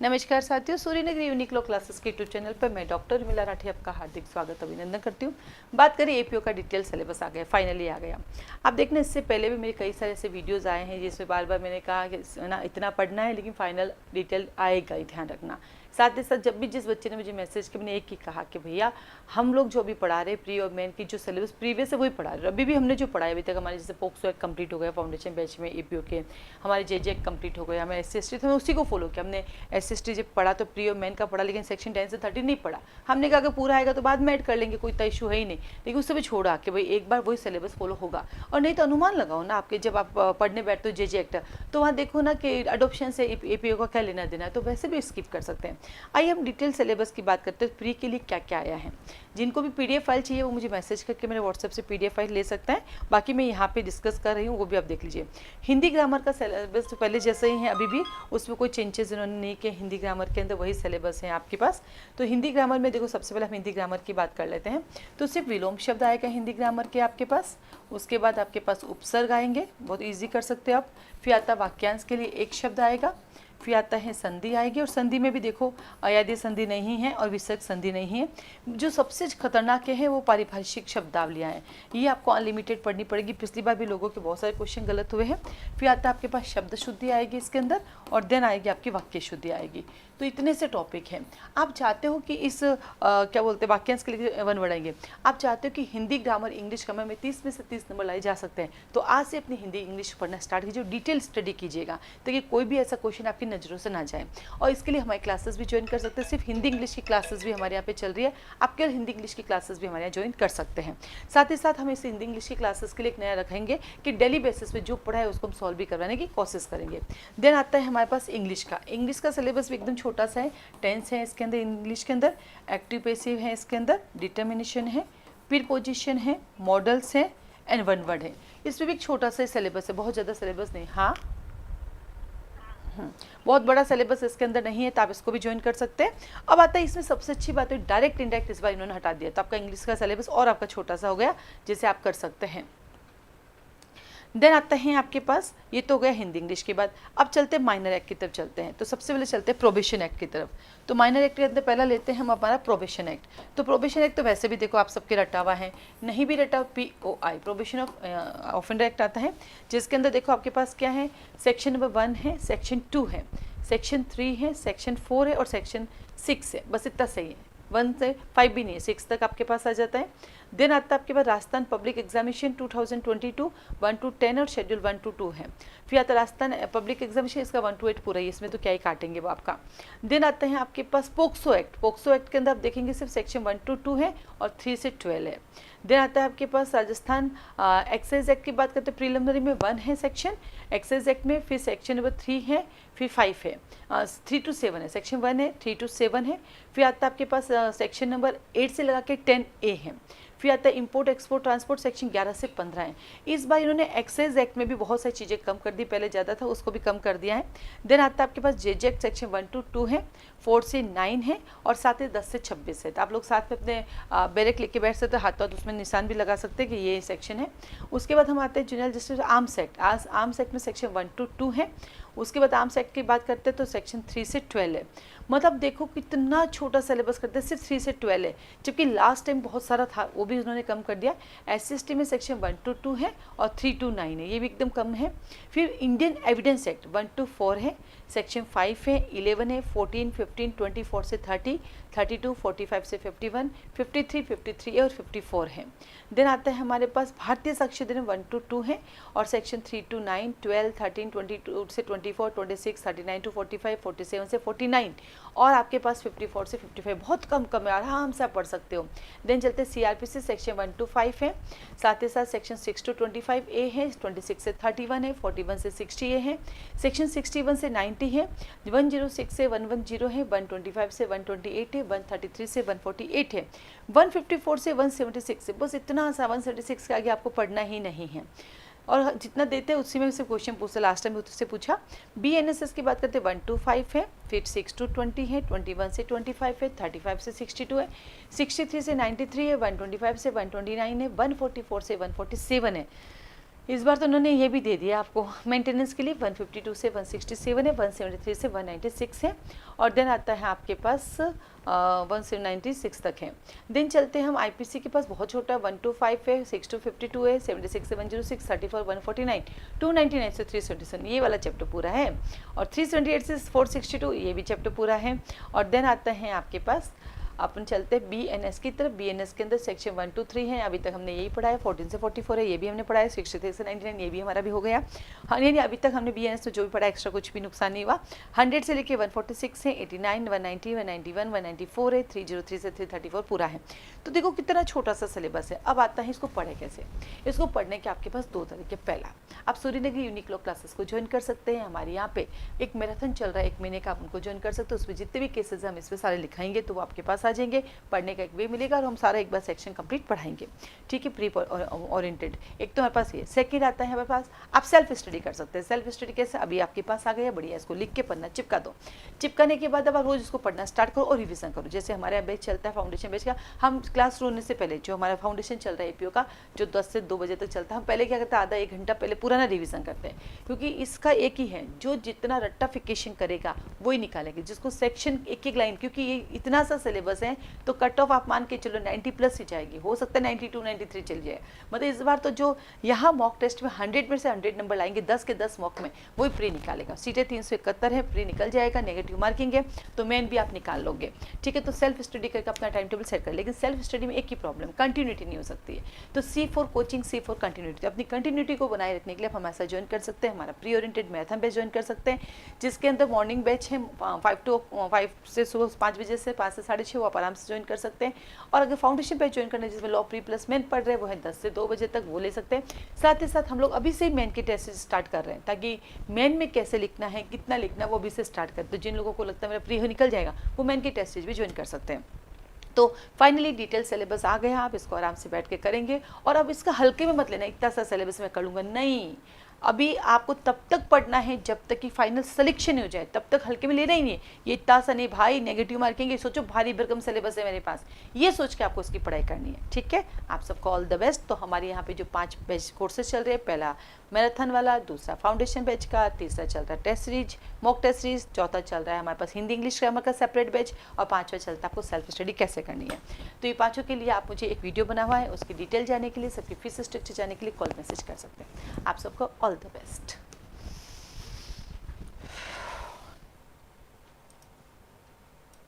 नमस्कार साथियों, Suryanagari unique classes के यूट्यूब चैनल पर मैं डॉक्टर उर्मिला राठी आपका हार्दिक स्वागत अभिनंदन करती हूँ। बात करें एपीओ का डिटेल सिलेबस आ गया, फाइनली आ गया। आप देखना, इससे पहले भी मेरे कई सारे ऐसे वीडियोस आए हैं जिसमें बार बार मैंने कहा कि ना इतना पढ़ना है, लेकिन फाइनल डिटेल आएगा ही, ध्यान रखना। साथ ही साथ जब भी जिस बच्चे ने मुझे मैसेज किया, मैंने एक ही कहा कि भैया हम लोग जो अभी पढ़ा रहे हैं प्री और मेन की जो सिलेबस प्रीवियस है वही पढ़ा रहे हैं। अभी भी हमने जो पढ़ाया अभी तक, हमारे जैसे पोक्सो एक्ट कंप्लीट हो गया फाउंडेशन बैच में एपीओ के, हमारे जेजे एक्ट कंप्लीट हो गया, हमें SC/ST, तो हमें उसी को फॉलो किया। हमने SC/ST जब पढ़ा तो प्री और मेन का पढ़ा, लेकिन सेक्शन 10 से 30 नहीं पढ़ा। हमने कहा कि पूरा आएगा तो बाद में ऐड कर लेंगे, कोई तय इशू है ही नहीं, लेकिन उससे भी छोड़ा कि भाई एक बार वही सिलेबस फॉलो होगा। और नहीं तो अनुमान लगाओ ना, आपके जब आप पढ़ने बैठते हो जेजे एक्ट, तो वहाँ देखो ना कि अडोप्शन से एपीओ का क्या लेना देना है, तो वैसे भी स्किप कर सकते हैं। आइए हम डिटेल सिलेबस की बात करते हैं, प्री के लिए क्या क्या आया है। जिनको भी PDF फाइल चाहिए वो मुझे मैसेज करके मेरे व्हाट्सएप से PDF फाइल ले सकते हैं, बाकी मैं यहाँ पे डिस्कस कर रही हूँ, वो भी आप देख लीजिए। हिंदी ग्रामर का सिलेबस तो पहले जैसे ही है अभी भी, उसमें कोई चेंजेस इन्होंने नहीं किए। हिंदी ग्रामर के अंदर वही सिलेबस है आपके पास। तो हिंदी ग्रामर में देखो, सबसे पहले हम हिंदी ग्रामर की बात कर लेते हैं। तो सिर्फ विलोम शब्द आएगा हिंदी ग्रामर के आपके पास। उसके बाद आपके पास उपसर्ग आएंगे, बहुत ईजी कर सकते हो आप। फिर आता वाक्यांश के लिए एक शब्द आएगा। फिर आता है संधि आएगी, और संधि में भी देखो अयादी संधि नहीं है और विसर्ग संधि नहीं है। जो सबसे खतरनाक है वो पारिभाषिक शब्दावलियाँ हैं, ये आपको अनलिमिटेड पढ़नी पड़ेगी। पिछली बार भी लोगों के बहुत सारे क्वेश्चन गलत हुए हैं। फिर आता है आपके पास शब्द शुद्धि आएगी इसके अंदर, और देन आएगी आपकी वाक्य शुद्धि आएगी। तो इतने से टॉपिक हैं। आप चाहते हो कि इस क्या बोलते हैं, वाक्यांश के लिए 1 वर्ड आएंगे। आप चाहते हो कि हिंदी ग्रामर इंग्लिश ग्रामर में 30 में से 30 नंबर लाए जा सकते हैं, तो आज से अपनी हिंदी इंग्लिश पढ़ना स्टार्ट कीजिए, डिटेल स्टडी कीजिएगा, ताकि कोई भी ऐसा क्वेश्चन आपकी नज़रों से ना जाए। और इसके लिए हमारी क्लासेस भी ज्वाइन कर सकते हैं। सिर्फ हिंदी इंग्लिश की क्लासेस भी हमारे यहाँ पे चल रही है, आप केवल हिंदी इंग्लिश की क्लासेस भी हमारे यहाँ ज्वाइन कर सकते हैं। साथ ही साथ हम इस हिंदी इंग्लिश की क्लासेस के लिए एक नया रखेंगे कि डेली बेसिस पे जो पढ़ा है उसको हम सॉल्व भी करवाने की कोशिश करेंगे। देन आता है हमारे पास इंग्लिश का सिलेबस भी एकदम छोटा सा है। टेंस है इसके अंदर, इंग्लिश के अंदर एक्टिव पैसिव है, इसके अंदर डिटर्मिनेशन है, प्रीपोजिशन है, मॉडल्स है, एंड 1 वर्ड है। इसमें भी एक छोटा सा सिलेबस है, बहुत ज़्यादा सिलेबस नहीं। हाँ, बहुत बड़ा सिलेबस इसके अंदर नहीं है, तो आप इसको भी ज्वाइन कर सकते हैं। अब आता है इसमें सबसे अच्छी बात है, डायरेक्ट इंडायरेक्ट इस बार इन्होंने हटा दिया, तो आपका इंग्लिश का सिलेबस और आपका छोटा सा हो गया, जिसे आप कर सकते हैं। देन आता है आपके पास, ये तो हो गया हिंदी इंग्लिश के बाद। अब चलते हैं माइनर एक्ट की तरफ चलते हैं। तो सबसे पहले चलते हैं प्रोबेशन एक्ट की तरफ। तो माइनर एक्ट के अंदर पहला लेते हैं हम हमारा प्रोबेशन एक्ट। तो प्रोबेशन एक्ट तो वैसे भी देखो आप सबके रटा हुआ है, नहीं भी रटा POI, probation of offender act आता है, जिसके अंदर देखो आपके पास क्या है, सेक्शन नंबर 1 है, सेक्शन 2 है, सेक्शन 3 है, सेक्शन 4 है और सेक्शन 6 है। बस इतना सही है, 1 से 5 भी नहीं है, 6 तक आपके पास आ जाता है। देन आता है आपके पास राजस्थान पब्लिक एग्जामिनेशन 2022 1 to 10 और शेड्यूल 1 to 2 है। फिर आता है राजस्थान पब्लिक एग्जामिनेशन, इसका 1 to 8 पूरा ही, इसमें तो क्या ही काटेंगे वो आपका। देन आते हैं आपके पास पोक्सो एक्ट। पोक्सो एक्ट के अंदर आप देखेंगे सिर्फ सेक्शन 1 to 2 है और 3 से 12 है। देन आता है आपके पास राजस्थान एक्साइज एक्ट की बात करते हैं, प्रीलिमिनरी में 1 है सेक्शन एक्साइज एक्ट में, फिर सेक्शन नंबर 3 है, फिर 5 है, 3 to 7 है, सेक्शन 1 है, 3 to 7 है। फिर आता है आपके पास सेक्शन नंबर 8 से लगा के 10A है। फिर आता है इंपोर्ट एक्सपोर्ट ट्रांसपोर्ट, सेक्शन 11 से 15 है। इस बार इन्होंने एक्साइज एक्ट में भी बहुत सारी चीज़ें कम कर दी, पहले ज़्यादा था उसको भी कम कर दिया है। देन आता है आपके पास जेजे एक्ट, सेक्शन 1 to 2 है, 4 से 9 है और साथ ही 10 से 26 है। तो आप लोग साथ में अपने बैरक लेके बैठ सकते हैं, हाथ हाथ उसमें निशान भी लगा सकते हैं कि ये सेक्शन है। उसके बाद हम आते हैं junior justice arms act. Arms act में सेक्शन 1 to 2 है। उसके बाद आर्म्स एक्ट की बात करते हैं तो सेक्शन 3 से 12 है। मतलब देखो कितना छोटा सिलेबस करते हैं, सिर्फ 3 से 12 है, जबकि लास्ट टाइम बहुत सारा था, वो भी उन्होंने कम कर दिया। SC/ST में सेक्शन 1 to 2 है और 3 to 9 है, ये भी एकदम कम है। फिर इंडियन एविडेंस एक्ट 1 to 4 है, सेक्शन 5 है, 11 है, 14, 15, 24 से 30, 32, 45 से 51, 53, 53 और 54 है। देन आता है हमारे पास भारतीय साक्ष्य अधिनियम 1 to 2 है और सेक्शन 3 to 9, 12, 13, 22 से 24, 26, 39 to 45, 47 से 49 और आपके पास 54 से 55, बहुत कम है, आराम से आप पढ़ सकते हो। देन चलते CRPC, सेक्शन 1 to 5 है, साथ ही साथ सेक्शन 6 to 25A है, 26 से 31 है, 41 से 60A है, सेक्शन 61 से 90 है, 106 से 110 है, 125 से 128 है, 133 से 148 है, 154 से 176 है। बस इतना सा, 176 के आगे आपको पढ़ना ही नहीं है, और जितना देते हैं उसी में से क्वेश्चन पूछते। लास्ट टाइम उससे पूछा। BNSS की बात करते हैं 1 to 5 है, फिर 6 to 20 है, 21 से 25 है, 35 से 62 है, 63 से 93 है, 125 से 129 है, 144 से 147 है। इस बार तो उन्होंने ये भी दे दिया आपको मेंटेनेंस के लिए 152 से 167 है, 173 से 196 है, और देन आता है आपके पास 196 तक है। दिन चलते हैं हम आईपीसी के पास, बहुत छोटा 125 है, 6252 है, 76 से 106, 34 149, 299 से 377 ये वाला चैप्टर पूरा है, और 378 से 462 ये भी चैप्टर पूरा है। और देन आता है आपके पास, अपन चलते हैं बीएनएस की तरफ। बीएनएस के अंदर सेक्शन 1 to 3 है, अभी तक हमने यही पढ़ा है। 14 से 44 है, ये भी हमने पढ़ा है। 63 से 99 ये भी हमारा भी हो गया। हाँ, यानी अभी तक हमने बीएनएस में जो भी पढ़ा एक्स्ट्रा कुछ भी नुकसान नहीं हुआ। 100 से लेके 146 है, 89, 190, 191, 194 है, 303 से 334 पूरा है। तो देखो कितना छोटा सा सिलेबस है। अब आता है इसको पढ़े कैसे। इसको पढ़ने के आपके पास दो तरीके। पहला, आप सूर्यनगरी यूनिक क्लासेस को ज्वाइन कर सकते हैं। हमारे यहाँ पे एक मैराथन चल रहा है 1 महीने का, आप उनको ज्वाइन कर सकते हो। उसमें जितने भी केसेस हम इस पर सारे लिखाएंगे तो वो आपके पास आ जाएंगे, पढ़ने का एक वे मिलेगा, और हम सारा एक बार सेक्शन कंप्लीट पढ़ाएंगे। ठीक है, प्री ओरिएंटेड एक तो हमारे पास ये। सेकंड आता है हमारे पास, आप सेल्फ स्टडी कर सकते हैं। सेल्फ स्टडी कैसे, अभी आपके पास आ गया, बढ़िया, इसको लिख के पढ़ना, चिपका दो। चिपकाने के बाद अब आप रोज इसको पढ़ना स्टार्ट करो और रिवीजन करो। जैसे हमारा बैच चलता है फाउंडेशन बैच का, हम क्लास शुरू होने से पहले जो हमारा फाउंडेशन चल रहा है एपीओ का, जो 10 से 2 बजे तक चलता है, हम पहले क्या करते हैं, आधा 1 घंटा पहले पूरा ना रिवीजन करते हैं। क्योंकि इसका एक ही है, जो जितना रट्टाफिकेशन करेगा वही निकालेगा, जिसको सेक्शन एक एक लाइन, क्योंकि ये इतना सा सिलेबस है तो कट ऑफ आप मान के चलो 90 प्लस ही जाएगी, हो सकता है 92 93 चल जाए। मतलब इस बार तो जो यहाँ मॉक टेस्ट में 100 में से 100 नंबर लाएंगे, 10 के 10 मॉक में वही प्री निकालेगा। सीटें 371 है, प्री निकल जाएगा, नेगेटिव मार्किंग है तो मेन भी आप निकाल लोगे। ठीक है, तो सेल्फ स्टडी करके अपना टाइम टेबल सेट कर। लेकिन सेल्फ स्टडी में एक ही प्रॉब्लम, कंटिन्यूटी नहीं हो सकती है। तो C4 कोचिंग, C4 कंटिन्यूटी, अपनी कंटिन्यूटी को बनाए रखने के लिए आप हमारे साथ ज्वाइन कर सकते हैं। हमारा pre oriented marathon batch join कर सकते हैं, जिसके अंदर मॉर्निंग बैच है 5 से सुबह 5 बजे से 5 से 6:30, वो आप आराम से ज्वाइन कर सकते हैं। और अगर फाउंडेशन बैच ज्वाइन करना है जिसमें लॉ प्री प्लस मेन पढ़ रहे हैं, वो है 10 से 2 बजे तक, वो ले सकते हैं। साथ ही साथ हम लोग अभी से ही मेन के टेस्ट स्टार्ट कर रहे हैं, ताकि मेन में कैसे लिखना है, कितना लिखना है, वो अभी से स्टार्ट कर। तो जिन लोगों को लगता है मेरा प्री निकल जाएगा, वो मेन के टेस्ट भी ज्वाइन कर सकते हैं। तो फाइनली डिटेल सिलेबस आ गया, आप इसको आराम से बैठ के करेंगे। और अब इसका हल्के में मत लेना, इतना सा सिलेबस मैं कर लूँगा, नहीं। अभी आपको तब तक पढ़ना है जब तक कि फाइनल सिलेक्शन हो जाए, तब तक हल्के में लेना ही नहीं है। ये इतना सा नहीं भाई, नेगेटिव मार्किंग, ये सोचो भारी भरकम सिलेबस है मेरे पास, ये सोच के आपको उसकी पढ़ाई करनी है। ठीक है, आप सबको ऑल द बेस्ट। तो हमारे यहाँ पे जो 5 बैच कोर्सेज चल रहे हैं, पहला मैराथन वाला, दूसरा फाउंडेशन बैच का, तीसरा चल रहा है test series, mock test series, चौथा चल रहा है हमारे पास हिंदी इंग्लिश ग्रामर का सेपरेट बैच, और 5वां चलता है आपको सेल्फ स्टडी कैसे करनी है। तो ये 5 के लिए आप मुझे एक वीडियो बना हुआ है, उसकी डिटेल जाने के लिए, सबकी फीस स्ट्रक्चर जाने के लिए कॉल मैसेज कर सकते हैं। आप सबको ऑल द बेस्ट।